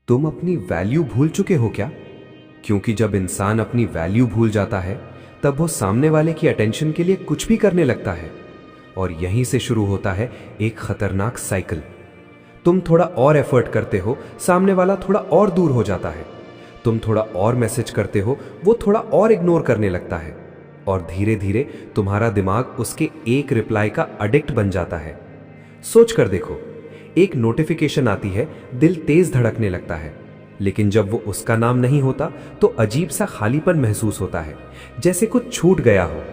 तुम अपनी वैल्यू भूल चुके हो क्या? क्योंकि जब इंसान अपनी वैल्यू भूल जाता है तब वो सामने वाले की अटेंशन के लिए कुछ भी करने लगता है और यहीं से शुरू होता है एक खतरनाक साइकिल। तुम थोड़ा और एफर्ट करते हो, सामने वाला थोड़ा और दूर हो जाता है। तुम थोड़ा और मैसेज करते हो, वो थोड़ा और इग्नोर करने लगता है और धीरे धीरे तुम्हारा दिमाग उसके एक रिप्लाई का एडिक्ट बन जाता है। सोच कर देखो, एक नोटिफिकेशन आती है, दिल तेज धड़कने लगता है, लेकिन जब वो उसका नाम नहीं होता तो अजीब सा खालीपन महसूस होता है, जैसे कुछ छूट गया हो।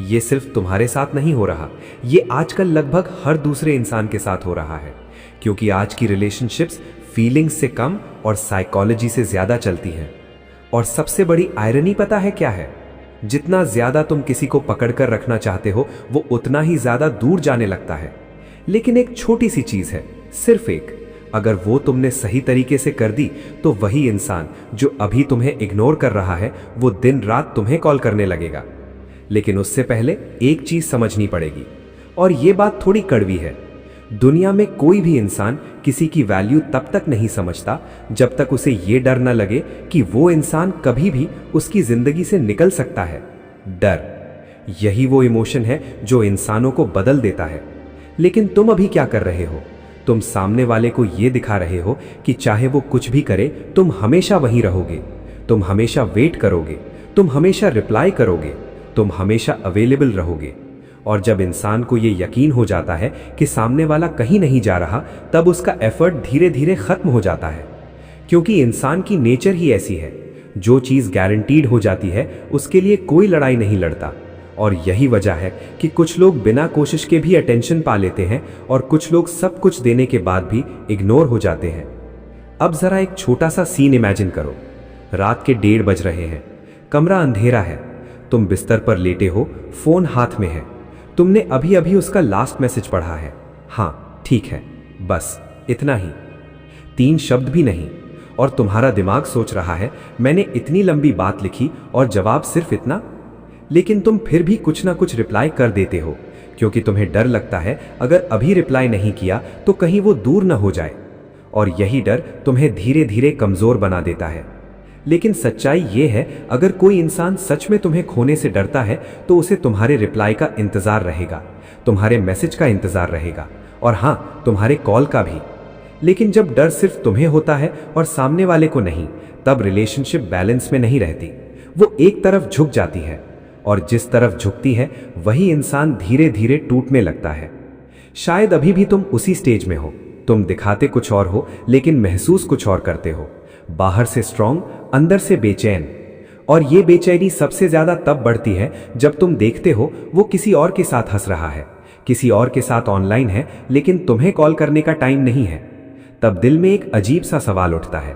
ये सिर्फ तुम्हारे साथ नहीं हो रहा, ये आजकल लगभग हर दूसरे इंसान के साथ हो रहा है, क्योंकि आज की रिलेशनशिप्स फीलिंग्स से कम और साइकोलॉजी से ज्यादा चलती हैं। और सबसे बड़ी आयरनी पता है क्या है? जितना ज्यादा तुम किसी को पकड़कर रखना चाहते हो, वो उतना ही ज्यादा दूर जाने लगता है। लेकिन एक छोटी सी चीज है, सिर्फ एक, अगर वो तुमने सही तरीके से कर दी तो वही इंसान जो अभी तुम्हें इग्नोर कर रहा है वो दिन रात तुम्हें कॉल करने लगेगा। लेकिन उससे पहले एक चीज समझनी पड़ेगी, और ये बात थोड़ी कड़वी है। दुनिया में कोई भी इंसान किसी की वैल्यू तब तक नहीं समझता जब तक उसे ये डर न लगे कि वो इंसान कभी भी उसकी जिंदगी से निकल सकता है। डर, यही वो इमोशन है जो इंसानों को बदल देता है। लेकिन तुम अभी क्या कर रहे हो? तुम सामने वाले को यह दिखा रहे हो कि चाहे वो कुछ भी करे, तुम हमेशा वहीं रहोगे, तुम हमेशा वेट करोगे, तुम हमेशा रिप्लाई करोगे, तुम हमेशा अवेलेबल रहोगे। और जब इंसान को यह यकीन हो जाता है कि सामने वाला कहीं नहीं जा रहा, तब उसका एफर्ट धीरे धीरे खत्म हो जाता है, क्योंकि इंसान की नेचर ही ऐसी है। जो चीज गारंटीड हो जाती है उसके लिए कोई लड़ाई नहीं लड़ता। और यही वजह है कि कुछ लोग बिना कोशिश के भी अटेंशन पा लेते हैं और कुछ लोग सब कुछ देने के बाद भी इग्नोर हो जाते हैं। अब जरा एक छोटा सा सीन इमेजिन करो। रात के 1:30 बज रहे हैं, कमरा अंधेरा है, तुम बिस्तर पर लेटे हो, फोन हाथ में है, तुमने अभी अभी उसका लास्ट मैसेज पढ़ा है। हाँ ठीक है, बस इतना ही, 3 शब्द भी नहीं। और तुम्हारा दिमाग सोच रहा है मैंने इतनी लंबी बात लिखी और जवाब सिर्फ इतना। लेकिन तुम फिर भी कुछ ना कुछ रिप्लाई कर देते हो, क्योंकि तुम्हें डर लगता है अगर अभी रिप्लाई नहीं किया तो कहीं वो दूर ना हो जाए। और यही डर तुम्हें धीरे धीरे कमजोर बना देता है। लेकिन सच्चाई ये है, अगर कोई इंसान सच में तुम्हें खोने से डरता है तो उसे तुम्हारे रिप्लाई का इंतजार रहेगा, तुम्हारे मैसेज का इंतजार रहेगा, और हाँ, तुम्हारे कॉल का भी। लेकिन जब डर सिर्फ तुम्हें होता है और सामने वाले को नहीं, तब रिलेशनशिप बैलेंस में नहीं रहती, वो एक तरफ झुक जाती है, और जिस तरफ झुकती है वही इंसान धीरे धीरे टूटने लगता है। शायद अभी भी तुम उसी स्टेज में हो, तुम दिखाते कुछ और हो लेकिन महसूस कुछ और करते हो। बाहर से स्ट्रांग, अंदर से बेचैन। और ये बेचैनी सबसे ज्यादा तब बढ़ती है जब तुम देखते हो वो किसी और के साथ हंस रहा है, किसी और के साथ ऑनलाइन है, लेकिन तुम्हें कॉल करने का टाइम नहीं है। तब दिल में एक अजीब सा सवाल उठता है,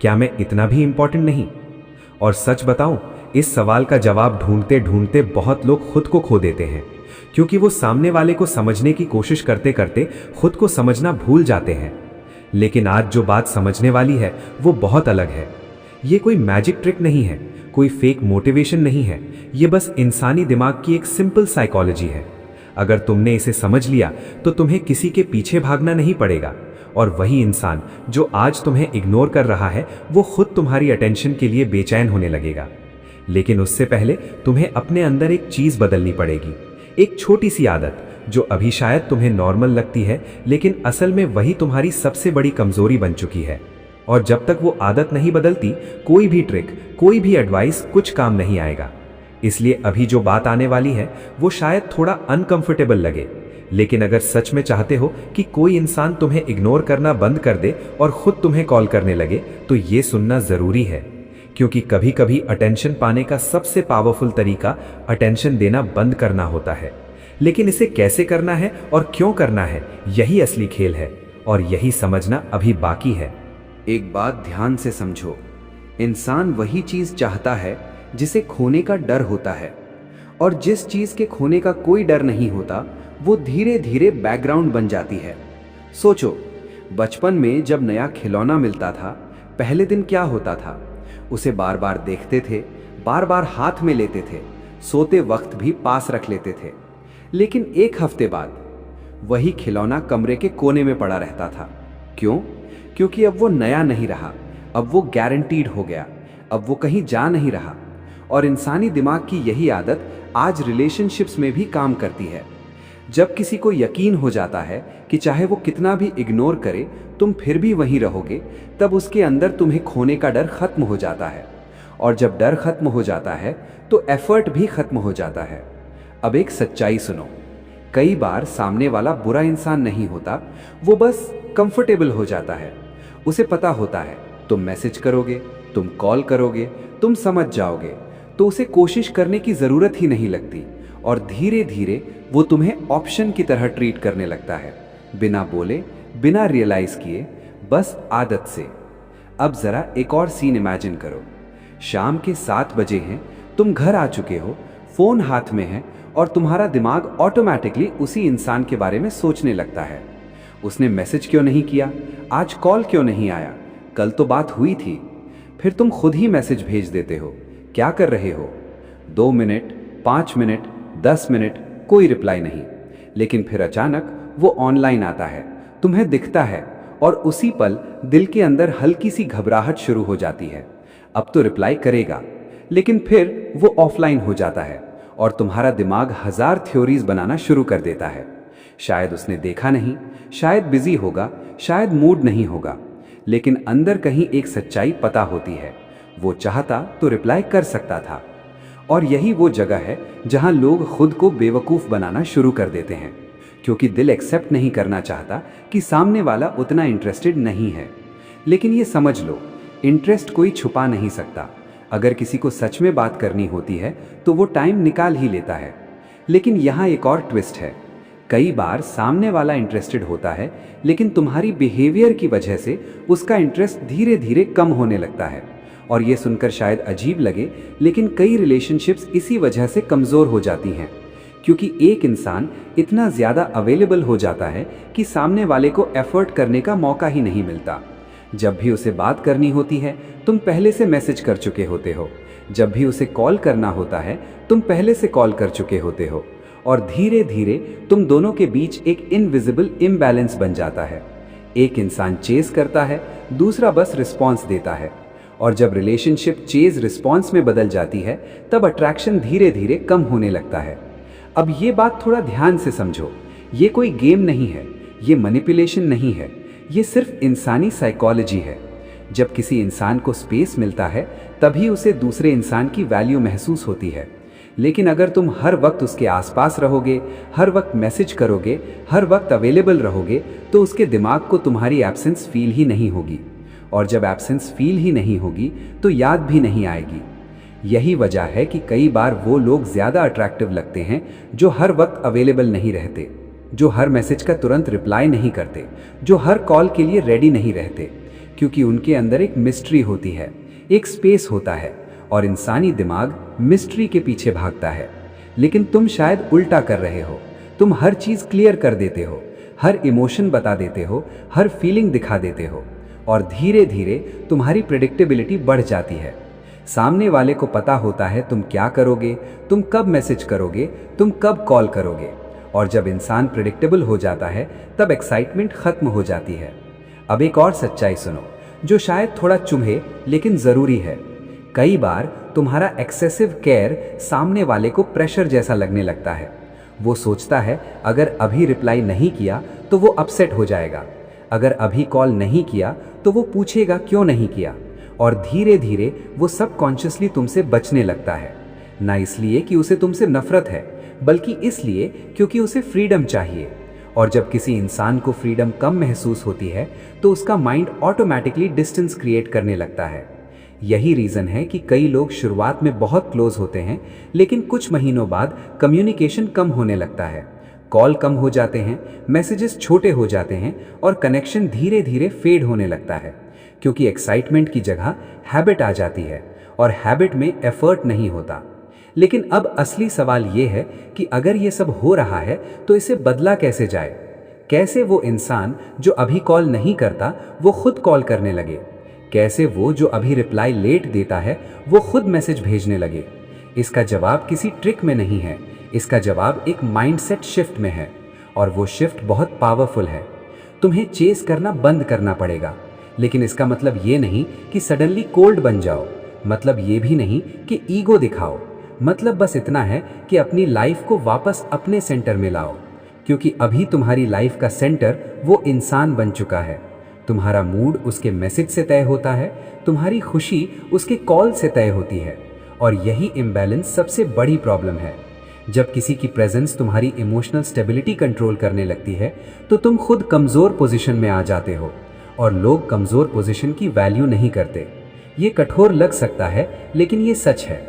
क्या मैं इतना भी इंपॉर्टेंट नहीं? और सच बताऊं, इस सवाल का जवाब ढूंढते ढूंढते बहुत लोग खुद को खो देते हैं, क्योंकि वो सामने वाले को समझने की कोशिश करते करते खुद को समझना भूल जाते हैं। लेकिन आज जो बात समझने वाली है वो बहुत अलग है। ये कोई मैजिक ट्रिक नहीं है, कोई फेक मोटिवेशन नहीं है, ये बस इंसानी दिमाग की एक सिंपल साइकोलॉजी है। अगर तुमने इसे समझ लिया तो तुम्हें किसी के पीछे भागना नहीं पड़ेगा, और वही इंसान जो आज तुम्हें इग्नोर कर रहा है वो खुद तुम्हारी अटेंशन के लिए बेचैन होने लगेगा। लेकिन उससे पहले तुम्हें अपने अंदर एक चीज बदलनी पड़ेगी, एक छोटी सी आदत जो अभी शायद तुम्हें नॉर्मल लगती है, लेकिन असल में वही तुम्हारी सबसे बड़ी कमजोरी बन चुकी है। और जब तक वो आदत नहीं बदलती, कोई भी ट्रिक, कोई भी एडवाइस कुछ काम नहीं आएगा। इसलिए अभी जो बात आने वाली है वो शायद थोड़ा अनकंफर्टेबल लगे, लेकिन अगर सच में चाहते हो कि कोई इंसान तुम्हें इग्नोर करना बंद कर दे और खुद तुम्हें कॉल करने लगे, तो ये सुनना जरूरी है। क्योंकि कभी कभी अटेंशन पाने का सबसे पावरफुल तरीका अटेंशन देना बंद करना होता है। लेकिन इसे कैसे करना है और क्यों करना है, यही असली खेल है, और यही समझना अभी बाकी है। एक बात ध्यान से समझो, इंसान वही चीज चाहता है जिसे खोने का डर होता है, और जिस चीज के खोने का कोई डर नहीं होता वो धीरे धीरे बैकग्राउंड बन जाती है। सोचो, बचपन में जब नया खिलौना मिलता था, पहले दिन क्या होता था? उसे बार बार देखते थे, बार बार हाथ में लेते थे, सोते वक्त भी पास रख लेते थे। लेकिन एक हफ्ते बाद वही खिलौना कमरे के कोने में पड़ा रहता था। क्यों? क्योंकि अब वो नया नहीं रहा, अब वो गारंटीड हो गया, अब वो कहीं जा नहीं रहा। और इंसानी दिमाग की यही आदत आज रिलेशनशिप्स में भी काम करती है। जब किसी को यकीन हो जाता है कि चाहे वो कितना भी इग्नोर करे तुम फिर भी वहीं रहोगे, तब उसके अंदर तुम्हें खोने का डर खत्म हो जाता है। और जब डर खत्म हो जाता है तो एफर्ट भी खत्म हो जाता है। अब एक सच्चाई सुनो, कई बार सामने वाला बुरा इंसान नहीं होता, वो बस कंफर्टेबल हो जाता है। उसे पता होता है तुम मैसेज करोगे, तुम कॉल करोगे, तुम समझ जाओगे, तो उसे कोशिश करने की जरूरत ही नहीं लगती। और धीरे धीरे वो तुम्हें ऑप्शन की तरह ट्रीट करने लगता है, बिना बोले, बिना रियलाइज किए, बस आदत से। अब जरा एक और सीन इमेजिन करो। शाम के 7 बजे हैं, तुम घर आ चुके हो, फोन हाथ में है और तुम्हारा दिमाग ऑटोमेटिकली उसी इंसान के बारे में सोचने लगता है। उसने मैसेज क्यों नहीं किया, आज कॉल क्यों नहीं आया, कल तो बात हुई थी। फिर तुम खुद ही मैसेज भेज देते हो, क्या कर रहे हो। 2 मिनट, 5 मिनट, 10 मिनट, कोई रिप्लाई नहीं। लेकिन फिर अचानक वो ऑनलाइन आता है, तुम्हें दिखता है और उसी पल दिल के अंदर हल्की सी घबराहट शुरू हो जाती है। अब तो रिप्लाई करेगा, लेकिन फिर वो ऑफलाइन हो जाता है और तुम्हारा दिमाग 1000 थ्योरीज बनाना शुरू कर देता है। शायद उसने देखा नहीं, शायद बिजी होगा, शायद मूड नहीं होगा। लेकिन अंदर कहीं एक सच्चाई पता होती है, वो चाहता तो रिप्लाई कर सकता था। और यही वो जगह है जहां लोग खुद को बेवकूफ़ बनाना शुरू कर देते हैं, क्योंकि दिल एक्सेप्ट नहीं करना चाहता कि सामने वाला उतना इंटरेस्टेड नहीं है। लेकिन ये समझ लो, इंटरेस्ट कोई छुपा नहीं सकता। अगर किसी को सच में बात करनी होती है तो वो टाइम निकाल ही लेता है। लेकिन यहाँ एक और ट्विस्ट है, कई बार सामने वाला इंटरेस्टेड होता है, लेकिन तुम्हारी बिहेवियर की वजह से उसका इंटरेस्ट धीरे धीरे कम होने लगता है। और ये सुनकर शायद अजीब लगे, लेकिन कई रिलेशनशिप्स इसी वजह से कमज़ोर हो जाती हैं, क्योंकि एक इंसान इतना ज़्यादा अवेलेबल हो जाता है कि सामने वाले को एफर्ट करने का मौका ही नहीं मिलता। जब भी उसे बात करनी होती है तुम पहले से मैसेज कर चुके होते हो, जब भी उसे कॉल करना होता है तुम पहले से कॉल कर चुके होते हो। और धीरे धीरे तुम दोनों के बीच एक इनविजिबल इम्बैलेंस बन जाता है। एक इंसान चेज करता है, दूसरा बस रिस्पॉन्स देता है। और जब रिलेशनशिप चेज रिस्पॉन्स में बदल जाती है तब अट्रैक्शन धीरे धीरे कम होने लगता है। अब ये बात थोड़ा ध्यान से समझो, ये कोई गेम नहीं है, ये मैनिपुलेशन नहीं है, ये सिर्फ इंसानी साइकोलॉजी है। जब किसी इंसान को स्पेस मिलता है तभी उसे दूसरे इंसान की वैल्यू महसूस होती है। लेकिन अगर तुम हर वक्त उसके आसपास रहोगे, हर वक्त मैसेज करोगे, हर वक्त अवेलेबल रहोगे, तो उसके दिमाग को तुम्हारी एब्सेंस फील ही नहीं होगी। और जब एब्सेंस फील ही नहीं होगी तो याद भी नहीं आएगी। यही वजह है कि कई बार वो लोग ज़्यादा अट्रैक्टिव लगते हैं जो हर वक्त अवेलेबल नहीं रहते, जो हर मैसेज का तुरंत रिप्लाई नहीं करते, जो हर कॉल के लिए रेडी नहीं रहते, क्योंकि उनके अंदर एक मिस्ट्री होती है, एक स्पेस होता है। और इंसानी दिमाग मिस्ट्री के पीछे भागता है। लेकिन तुम शायद उल्टा कर रहे हो, तुम हर चीज़ क्लियर कर देते हो, हर इमोशन बता देते हो, हर फीलिंग दिखा देते हो, और धीरे धीरे तुम्हारी प्रेडिक्टेबिलिटी बढ़ जाती है। सामने वाले को पता होता है तुम क्या करोगे, तुम कब मैसेज करोगे, तुम कब कॉल करोगे। और जब इंसान प्रेडिक्टेबल हो जाता है तब एक्साइटमेंट खत्म हो जाती है। अब एक और सच्चाई सुनो, जो शायद थोड़ा चुभे लेकिन ज़रूरी है। कई बार तुम्हारा एक्सेसिव केयर सामने वाले को प्रेशर जैसा लगने लगता है। वो सोचता है अगर अभी रिप्लाई नहीं किया तो वो अपसेट हो जाएगा, अगर अभी कॉल नहीं किया तो वो पूछेगा क्यों नहीं किया। और धीरे धीरे वो सबकॉन्शियसली तुमसे बचने लगता है, ना इसलिए कि उसे तुमसे नफरत है, बल्कि इसलिए क्योंकि उसे फ्रीडम चाहिए। और जब किसी इंसान को फ्रीडम कम महसूस होती है तो उसका माइंड ऑटोमेटिकली डिस्टेंस क्रिएट करने लगता है। यही रीज़न है कि कई लोग शुरुआत में बहुत क्लोज होते हैं, लेकिन कुछ महीनों बाद कम्युनिकेशन कम होने लगता है, कॉल कम हो जाते हैं, मैसेजेस छोटे हो जाते हैं और कनेक्शन धीरे धीरे फेड होने लगता है, क्योंकि एक्साइटमेंट की जगह हैबिट आ जाती है और हैबिट में एफर्ट नहीं होता। लेकिन अब असली सवाल ये है कि अगर ये सब हो रहा है तो इसे बदला कैसे जाए। कैसे वो इंसान जो अभी कॉल नहीं करता वो खुद कॉल करने लगे, कैसे वो जो अभी रिप्लाई लेट देता है वो खुद मैसेज भेजने लगे। इसका जवाब किसी ट्रिक में नहीं है, इसका जवाब एक माइंडसेट शिफ्ट में है। और वो शिफ्ट बहुत पावरफुल है। तुम्हें चेस करना बंद करना पड़ेगा, लेकिन इसका मतलब ये नहीं कि सडनली कोल्ड बन जाओ, मतलब ये भी नहीं कि ईगो दिखाओ। मतलब बस इतना है कि अपनी लाइफ को वापस अपने सेंटर में लाओ, क्योंकि अभी तुम्हारी लाइफ का सेंटर वो इंसान बन चुका है। तुम्हारा मूड उसके मैसेज से तय होता है, तुम्हारी खुशी उसके कॉल से तय होती है। और यही इम्बैलेंस सबसे बड़ी प्रॉब्लम है। जब किसी की प्रेजेंस तुम्हारी इमोशनल स्टेबिलिटी कंट्रोल करने लगती है तो तुम खुद कमज़ोर पोजीशन में आ जाते हो, और लोग कमज़ोर पोजीशन की वैल्यू नहीं करते। ये कठोर लग सकता है, लेकिन ये सच है।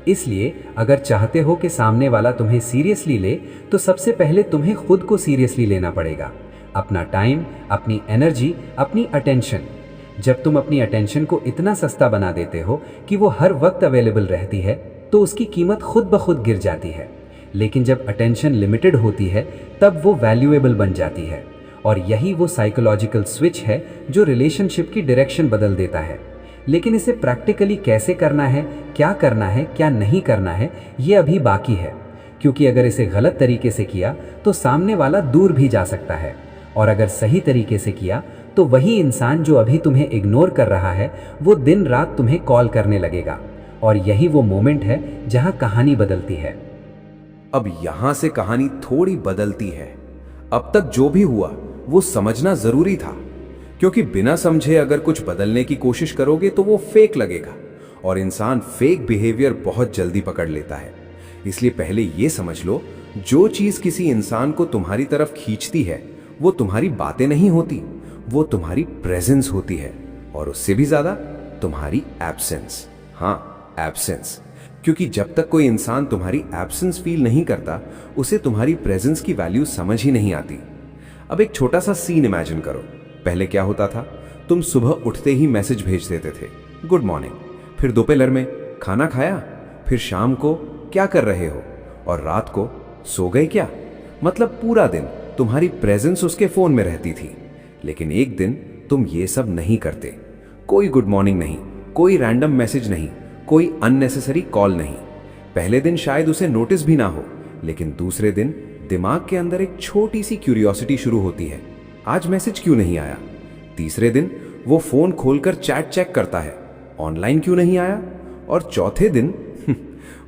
इसलिए अगर चाहते हो कि सामने वाला तुम्हें सीरियसली ले, तो सबसे पहले तुम्हें खुद को सीरियसली लेना पड़ेगा। अपना टाइम, अपनी एनर्जी, अपनी अटेंशन। जब तुम अपनी अटेंशन को इतना सस्ता बना देते हो कि वो हर वक्त अवेलेबल रहती है, तो उसकी कीमत खुद ब खुद गिर जाती है। लेकिन जब अटेंशन लिमिटेड होती है, तब वो वैल्यूएबल बन जाती है। और यही वो साइकोलॉजिकल स्विच है जो रिलेशनशिप की डायरेक्शन बदल देता है। लेकिन इसे प्रैक्टिकली कैसे करना है, क्या नहीं करना है, ये अभी बाकी है। क्योंकि अगर इसे गलत तरीके से किया तो सामने वाला दूर भी जा सकता है, और अगर सही तरीके से किया तो वही इंसान जो अभी तुम्हें इग्नोर कर रहा है, वो दिन रात तुम्हें कॉल करने लगेगा। और यही वो मोमेंट है जहां कहानी बदलती है। अब यहां से कहानी थोड़ी बदलती है। अब तक जो भी हुआ वो समझना जरूरी था, क्योंकि बिना समझे अगर कुछ बदलने की कोशिश करोगे तो वो फेक लगेगा, और इंसान फेक बिहेवियर बहुत जल्दी पकड़ लेता है। इसलिए पहले ये समझ लो, जो चीज किसी इंसान को तुम्हारी तरफ खींचती है वो तुम्हारी बातें नहीं होती, वो तुम्हारी प्रेजेंस होती है, और उससे भी ज्यादा तुम्हारी एब्सेंस। हाँ, एब्सेंस। क्योंकि जब तक कोई इंसान तुम्हारी एब्सेंस फील नहीं करता, उसे तुम्हारी प्रेजेंस की वैल्यू समझ ही नहीं आती। अब एक छोटा सा सीन इमेजिन करो। पहले क्या होता था, तुम सुबह उठते ही मैसेज भेज देते थे, गुड मॉर्निंग। फिर दोपहर में खाना खाया, फिर शाम को क्या कर रहे हो, और रात को सो गए क्या। मतलब पूरा दिन तुम्हारी प्रेजेंस उसके फोन में रहती थी। लेकिन एक दिन तुम ये सब नहीं करते। कोई गुड मॉर्निंग नहीं, कोई रैंडम मैसेज नहीं, कोई अननेसेसरी कॉल नहीं। पहले दिन शायद उसे नोटिस भी ना हो, लेकिन दूसरे दिन दिमाग के अंदर एक छोटी सी क्यूरियोसिटी शुरू होती है, आज मैसेज क्यों नहीं आया। तीसरे दिन वो फोन खोलकर चैट चेक करता है, ऑनलाइन क्यों नहीं आया। और चौथे दिन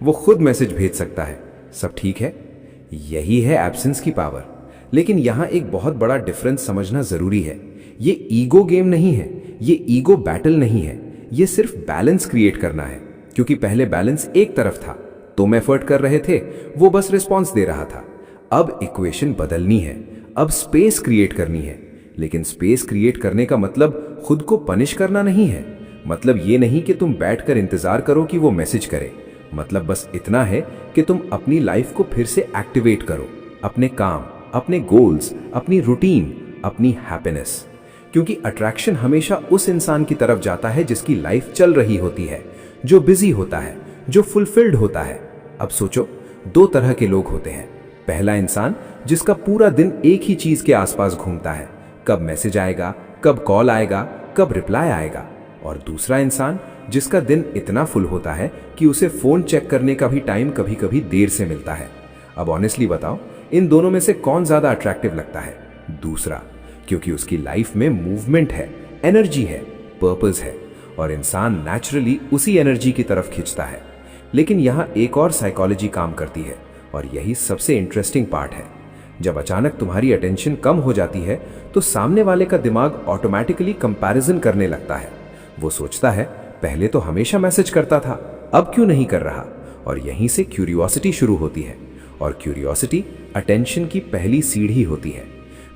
वो खुद मैसेज भेज सकता है, सब ठीक है। यही है एब्सेंस की पावर। लेकिन यहां एक बहुत बड़ा डिफरेंस समझना जरूरी है। ये ईगो गेम नहीं है, ये ईगो बैटल नहीं है, ये सिर्फ बैलेंस क्रिएट करना है। क्योंकि पहले बैलेंस एक तरफ था, तुम एफर्ट कर रहे थे, वो बस रिस्पॉन्स दे रहा था। अब इक्वेशन बदलनी है, अब स्पेस क्रिएट करनी है। लेकिन स्पेस क्रिएट करने का मतलब खुद को पनिश करना नहीं है। मतलब ये नहीं कि तुम बैठकर इंतजार करो कि वो मैसेज करे। मतलब बस इतना है कि तुम अपनी लाइफ को फिर से एक्टिवेट करो, अपने काम, अपने गोल्स, अपनी रूटीन, अपनी हैप्पीनेस। क्योंकि अट्रैक्शन हमेशा उस इंसान की तरफ जाता है जिसकी लाइफ चल रही होती है, जो बिजी होता है, जो फुलफिल्ड होता है। अब सोचो, दो तरह के लोग होते हैं। पहला इंसान जिसका पूरा दिन एक ही चीज के आसपास घूमता है, कब मैसेज आएगा, कब कॉल आएगा, कब रिप्लाई आएगा। और दूसरा इंसान जिसका दिन इतना फुल होता है कि उसे फोन चेक करने का भी टाइम कभी कभी देर से मिलता है। अब ऑनेस्टली बताओ, इन दोनों में से कौन ज्यादा अट्रैक्टिव लगता है? दूसरा, क्योंकि उसकी लाइफ में मूवमेंट है, एनर्जी है, पर्पस है, और इंसान नेचुरली उसी एनर्जी की तरफ खींचता है। लेकिन यहां एक और साइकोलॉजी काम करती है, और यही सबसे इंटरेस्टिंग पार्ट है। जब अचानक तुम्हारी अटेंशन कम हो जाती है, तो सामने वाले का दिमाग ऑटोमेटिकली कंपैरिजन करने लगता है। वो सोचता है, पहले तो हमेशा मैसेज करता था, अब क्यों नहीं कर रहा। और यहीं से क्यूरियोसिटी शुरू होती है, और क्यूरियोसिटी अटेंशन की पहली सीढ़ी होती है।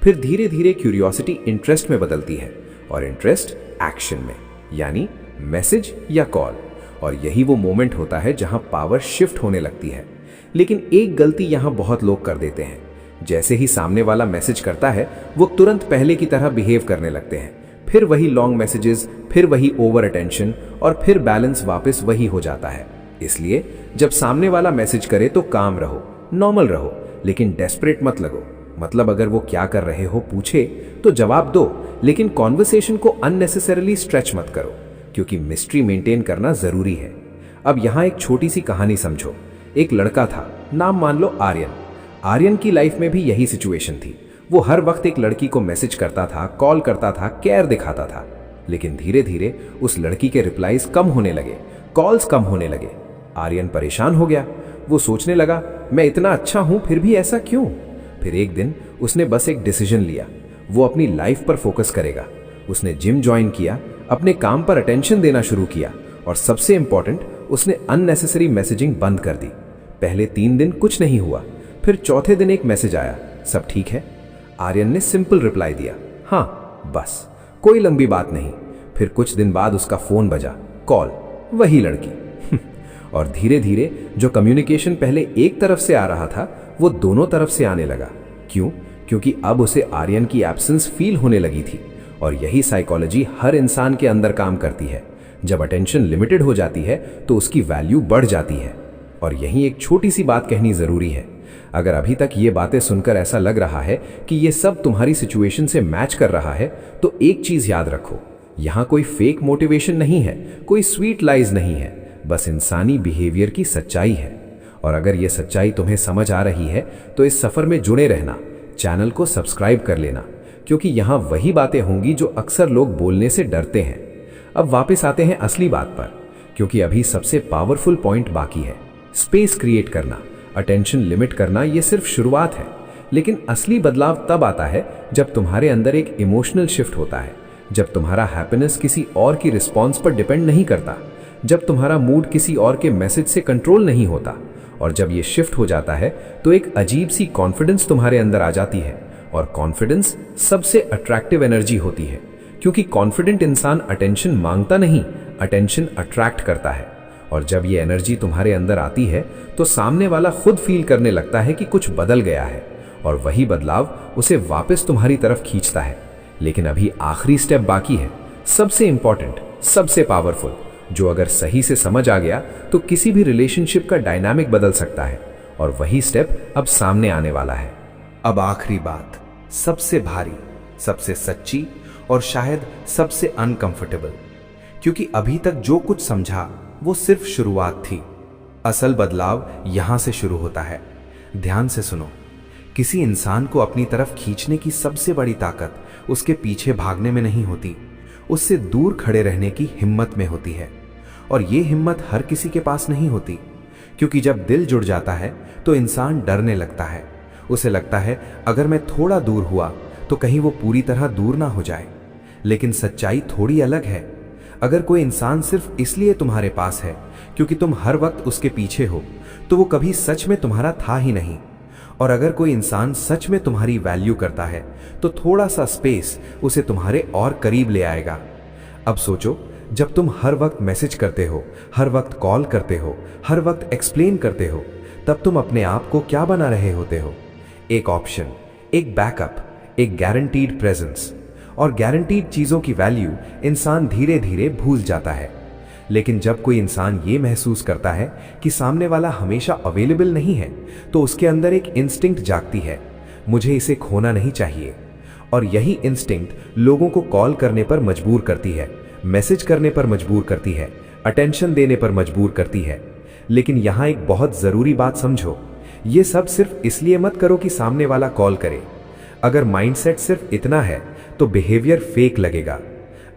फिर धीरे धीरे क्यूरियोसिटी इंटरेस्ट में बदलती है, और इंटरेस्ट एक्शन में, यानी मैसेज या कॉल। और यही वो मोमेंट होता है जहां पावर शिफ्ट होने लगती है। लेकिन एक गलती यहां बहुत लोग कर देते हैं। जैसे ही सामने वाला मैसेज करता है, वो तुरंत पहले की तरह बिहेव करने लगते हैं। फिर वही लॉन्ग मैसेजेस, फिर वही ओवर अटेंशन, और फिर बैलेंस वापस वही हो जाता है। इसलिए जब सामने वाला मैसेज करे तो काम रहो, नॉर्मल रहो, लेकिन डेस्परेट मत लगो। मतलब अगर वो क्या कर रहे हो पूछे तो जवाब दो, लेकिन कॉन्वर्सेशन को अननेसेसरीली स्ट्रेच मत करो, क्योंकि मिस्ट्री मेंटेन करना जरूरी है। अब यहां एक छोटी सी कहानी समझो। एक लड़का था, नाम मान लो आर्यन। आर्यन की लाइफ में भी यही सिचुएशन थी। वो हर वक्त एक लड़की को मैसेज करता था, कॉल करता था, केयर दिखाता था। लेकिन धीरे धीरे उस लड़की के रिप्लाईज कम होने लगे, कॉल्स कम होने लगे। आर्यन परेशान हो गया। वो सोचने लगा, मैं इतना अच्छा हूं फिर भी ऐसा क्यों। फिर एक दिन उसने बस एक डिसीजन लिया, वो अपनी लाइफ पर फोकस करेगा। उसने जिम ज्वाइन किया, अपने काम पर अटेंशन देना शुरू किया और सबसे इंपॉर्टेंट, उसने अननेसेसरी मैसेजिंग बंद कर दी। पहले 3 दिन कुछ नहीं हुआ, फिर चौथे दिन एक मैसेज आया, सब ठीक है। आर्यन ने सिंपल रिप्लाई दिया, हाँ बस, कोई लंबी बात नहीं। फिर कुछ दिन बाद उसका फोन बजा, कॉल, वही लड़की। और धीरे धीरे जो कम्युनिकेशन पहले एक तरफ से आ रहा था वो दोनों तरफ से आने लगा। क्यों? क्योंकि अब उसे आर्यन की एब्सेंस फील होने लगी थी। और यही साइकोलॉजी हर इंसान के अंदर काम करती है। जब अटेंशन लिमिटेड हो जाती है तो उसकी वैल्यू बढ़ जाती है। और यही एक छोटी सी बात कहनी जरूरी है। अगर अभी तक ये बातें सुनकर ऐसा लग रहा है कि ये सब तुम्हारी सिचुएशन से मैच कर रहा है, तो एक चीज याद रखो, यहां कोई फेक मोटिवेशन नहीं है, कोई स्वीट लाइज नहीं है, बस इंसानी बिहेवियर की सच्चाई है। और अगर ये सच्चाई तुम्हें समझ आ रही है तो इस सफर में जुड़े रहना, चैनल को सब्सक्राइब कर लेना, क्योंकि यहां वही बातें होंगी जो अक्सर लोग बोलने से डरते हैं। अब वापस आते हैं असली बात पर, क्योंकि अभी सबसे पावरफुल पॉइंट बाकी है। स्पेस क्रिएट करना, अटेंशन लिमिट करना, ये सिर्फ शुरुआत है। लेकिन असली बदलाव तब आता है जब तुम्हारे अंदर एक इमोशनल शिफ्ट होता है, जब तुम्हारा हैप्पीनेस किसी और की रिस्पॉन्स पर डिपेंड नहीं करता, जब तुम्हारा मूड किसी और के मैसेज से कंट्रोल नहीं होता। और जब ये शिफ्ट हो जाता है तो एक अजीब सी कॉन्फिडेंस तुम्हारे अंदर आ जाती है। और कॉन्फिडेंस सबसे अट्रैक्टिव एनर्जी होती है, क्योंकि कॉन्फिडेंट इंसान अटेंशन मांगता नहीं, अटेंशन अट्रैक्ट करता है। और जब ये एनर्जी तुम्हारे अंदर आती है तो सामने वाला खुद फील करने लगता है कि कुछ बदल गया है, और वही बदलाव उसे वापस तुम्हारी तरफ खींचता है। लेकिन अभी आखिरी स्टेप बाकी है, सबसे इंपॉर्टेंट, सबसे पावरफुल, जो अगर सही से समझ आ गया तो किसी भी रिलेशनशिप का डायनामिक बदल सकता है। और वही स्टेप अब सामने आने वाला है। अब आखिरी बात, सबसे भारी, सबसे सच्ची और शायद सबसे अनकंफर्टेबल, क्योंकि अभी तक जो कुछ समझा वो सिर्फ शुरुआत थी। असल बदलाव यहां से शुरू होता है। ध्यान से सुनो, किसी इंसान को अपनी तरफ खींचने की सबसे बड़ी ताकत उसके पीछे भागने में नहीं होती, उससे दूर खड़े रहने की हिम्मत में होती है। और ये हिम्मत हर किसी के पास नहीं होती, क्योंकि जब दिल जुड़ जाता है तो इंसान डरने लगता है। उसे लगता है अगर मैं थोड़ा दूर हुआ तो कहीं वो पूरी तरह दूर ना हो जाए। लेकिन सच्चाई थोड़ी अलग है। अगर कोई इंसान सिर्फ इसलिए तुम्हारे पास है क्योंकि तुम हर वक्त उसके पीछे हो, तो वो कभी सच में तुम्हारा था ही नहीं। और अगर कोई इंसान सच में तुम्हारी वैल्यू करता है तो थोड़ा सा स्पेस उसे तुम्हारे और करीब ले आएगा। अब सोचो, जब तुम हर वक्त मैसेज करते हो, हर वक्त कॉल करते हो, हर वक्त एक्सप्लेन करते हो, तब तुम अपने आप को क्या बना रहे होते हो? एक ऑप्शन, एक बैकअप, एक गारंटीड प्रेजेंस। और गारंटीड चीजों की वैल्यू इंसान धीरे धीरे भूल जाता है। लेकिन जब कोई इंसान ये महसूस करता है कि सामने वाला हमेशा अवेलेबल नहीं है, तो उसके अंदर एक इंस्टिंक्ट जागती है, मुझे इसे खोना नहीं चाहिए। और यही इंस्टिंक्ट लोगों को कॉल करने पर मजबूर करती है, मैसेज करने पर मजबूर करती है, अटेंशन देने पर मजबूर करती है। लेकिन यहां एक बहुत जरूरी बात समझो, ये सब सिर्फ इसलिए मत करो कि सामने वाला कॉल करे। अगर माइंडसेट सिर्फ इतना है तो बिहेवियर फेक लगेगा।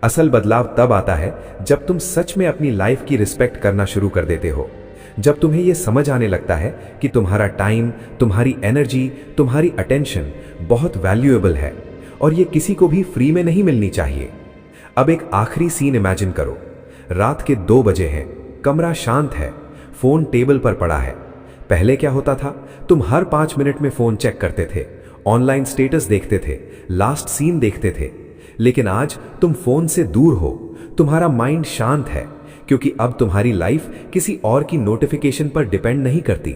असल बदलाव तब आता है जब तुम सच में अपनी लाइफ की रिस्पेक्ट करना शुरू कर देते हो, जब तुम्हें यह समझ आने लगता है कि तुम्हारा टाइम, तुम्हारी एनर्जी, तुम्हारी अटेंशन बहुत वैल्यूएबल है और ये किसी को भी फ्री में नहीं मिलनी चाहिए। अब एक आखिरी सीन इमेजिन करो। रात के 2 बजे हैं, कमरा शांत है, फोन टेबल पर पड़ा है। पहले क्या होता था? तुम हर 5 मिनट में फोन चेक करते थे, ऑनलाइन स्टेटस देखते थे, लास्ट सीन देखते थे। लेकिन आज तुम फोन से दूर हो, तुम्हारा माइंड शांत है, क्योंकि अब तुम्हारी लाइफ किसी और की नोटिफिकेशन पर डिपेंड नहीं करती।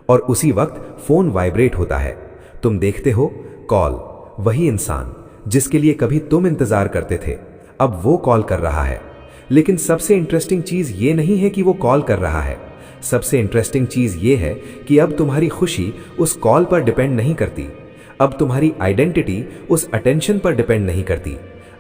और उसी वक्त फोन वाइब्रेट होता है, तुम देखते हो कॉल। वही इंसान जिसके लिए कभी तुम इंतजार करते थे, अब वो कॉल कर रहा है। लेकिन सबसे इंटरेस्टिंग चीज ये नहीं है कि वो कॉल कर रहा है, सबसे इंटरेस्टिंग चीज ये है कि अब तुम्हारी खुशी उस कॉल पर डिपेंड नहीं करती, अब तुम्हारी आइडेंटिटी उस अटेंशन पर डिपेंड नहीं करती।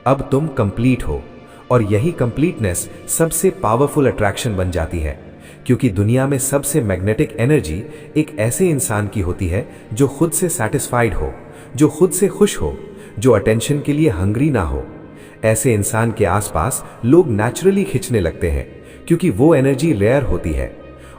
अब तुम कंप्लीट हो, और यही कंप्लीटनेस सबसे पावरफुल अट्रैक्शन बन जाती है, क्योंकि दुनिया में सबसे मैग्नेटिक एनर्जी एक ऐसे इंसान की होती है जो खुद से सैटिस्फाइड हो, जो खुद से खुश हो, जो अटेंशन के लिए हंग्री ना हो। ऐसे इंसान के आसपास लोग नेचुरली खिंचने लगते हैं, क्योंकि वो एनर्जी रेयर होती है।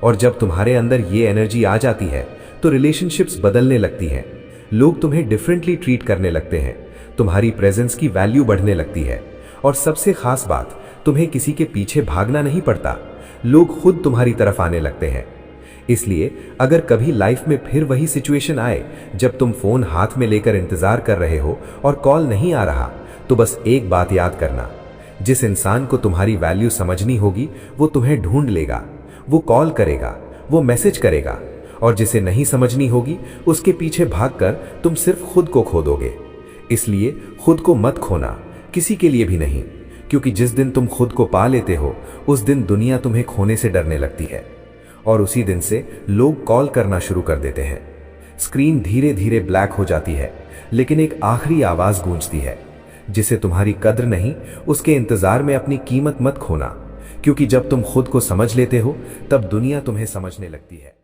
और जब तुम्हारे अंदर ये एनर्जी आ जाती है तो रिलेशनशिप्स बदलने लगती हैं। लोग तुम्हें डिफरेंटली ट्रीट करने लगते हैं, तुम्हारी प्रेजेंस की वैल्यू बढ़ने लगती है। और सबसे खास बात, तुम्हें किसी के पीछे भागना नहीं पड़ता, लोग खुद तुम्हारी तरफ आने लगते हैं। इसलिए अगर कभी लाइफ में फिर वही सिचुएशन आए जब तुम फोन हाथ में लेकर इंतजार कर रहे हो और कॉल नहीं आ रहा, तो बस एक बात याद करना, जिस इंसान को तुम्हारी वैल्यू समझनी होगी वो तुम्हें ढूंढ लेगा, वो कॉल करेगा, वो मैसेज करेगा। और जिसे नहीं समझनी होगी उसके पीछे भागकर तुम सिर्फ खुद को खो दोगे। इसलिए खुद को मत खोना, किसी के लिए भी नहीं, क्योंकि जिस दिन तुम खुद को पा लेते हो उस दिन दुनिया तुम्हें खोने से डरने लगती है। और उसी दिन से लोग कॉल करना शुरू कर देते हैं। स्क्रीन धीरे धीरे ब्लैक हो जाती है, लेकिन एक आखिरी आवाज गूंजती है, जिसे तुम्हारी कद्र नहीं, उसके इंतजार में अपनी कीमत मत खोना, क्योंकि जब तुम खुद को समझ लेते हो तब दुनिया तुम्हें समझने लगती है।